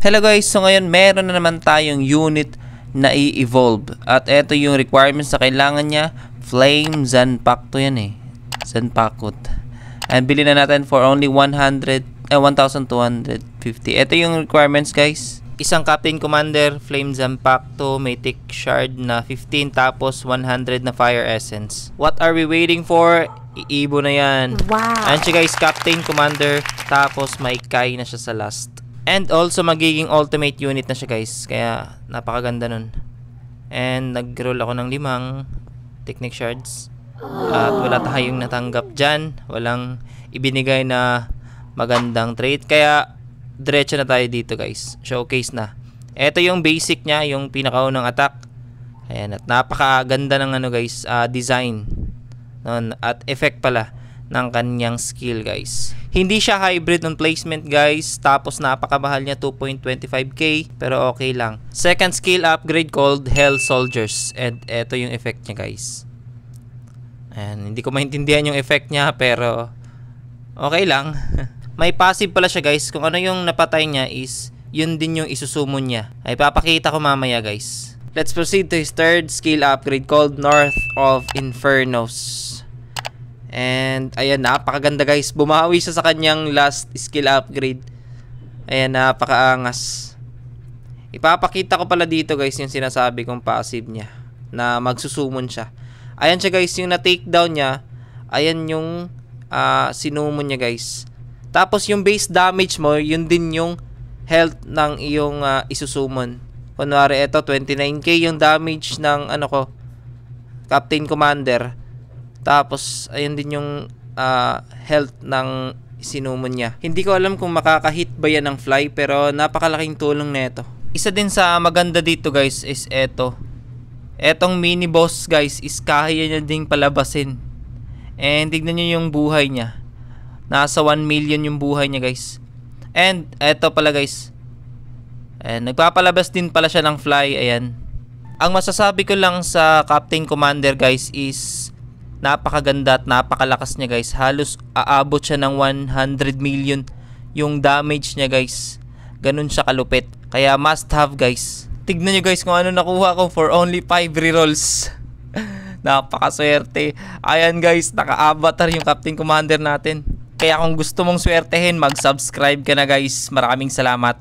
Hello guys, so ngayon meron na naman tayong unit na i-evolve. At ito yung requirements na kailangan niya. Flame Zanpakuto yan eh. Zanpakuto. And bilhin na natin for only 1,250. Ito yung requirements guys. Isang Captain Commander, Flame Zanpakuto, Mythic Shard na 15, tapos 100 na Fire Essence. What are we waiting for? Iibo na yan. Wow! Ayan siya guys, Captain Commander, tapos may Kai na siya sa last. And also magiging ultimate unit na siya guys. Kaya napakaganda nun. And nag-roll ako ng 5 Technic Shards. At wala tayong natanggap dyan. Walang ibinigay na magandang trait. Kaya diretso na tayo dito guys. Showcase na. Ito yung basic niya. Yung pinakaunang attack. Ayan. At napakaganda ng ano guys, design. At effect pala ng kanyang skill guys. Hindi siya hybrid on placement guys. Tapos napakabahal niya, 2.25k. Pero okay lang. Second skill upgrade called Hell Soldiers. And eto yung effect niya guys. And hindi ko maintindihan yung effect niya, pero okay lang. May passive pala siya guys. Kung ano yung napatay niya is yun din yung isusumon niya. Ay papakita ko mamaya guys. Let's proceed to his third skill upgrade called North of Infernos. And ayan, napakaganda guys. Bumawi siya sa kanyang last skill upgrade. Ayan, napakaangas. Ipapakita ko pala dito guys yung sinasabi kong passive niya, na magsusumon siya. Ayan siya guys, yung na-takedown niya. Ayan yung sinumon niya guys. Tapos yung base damage mo, yun din yung health ng iyong isusumon. Kunwari ito, 29k yung damage ng ano ko, Captain Commander. Tapos ayun din yung health ng sinumon niya. Hindi ko alam kung makaka-hit ba yan ng fly, pero napakalaking tulong nito. Isa din sa maganda dito guys is eto. Etong mini boss guys is kaya niya ding palabasin. And tignan niyo yung buhay niya. Nasa 1 million yung buhay niya guys. And eto pala guys, nagpapalabas din pala siya ng fly. Ayan. Ang masasabi ko lang sa Captain Commander guys is napakaganda at napakalakas niya guys. Halos aabot siya ng 100 million yung damage niya guys. Ganun siya kalupit. Kaya must have guys. Tignan nyo guys kung ano nakuha ko for only 5 rerolls. Napakaswerte. Ayan guys, naka-avatar yung Captain Commander natin. Kaya kung gusto mong swertehin, mag-subscribe ka na guys. Maraming salamat.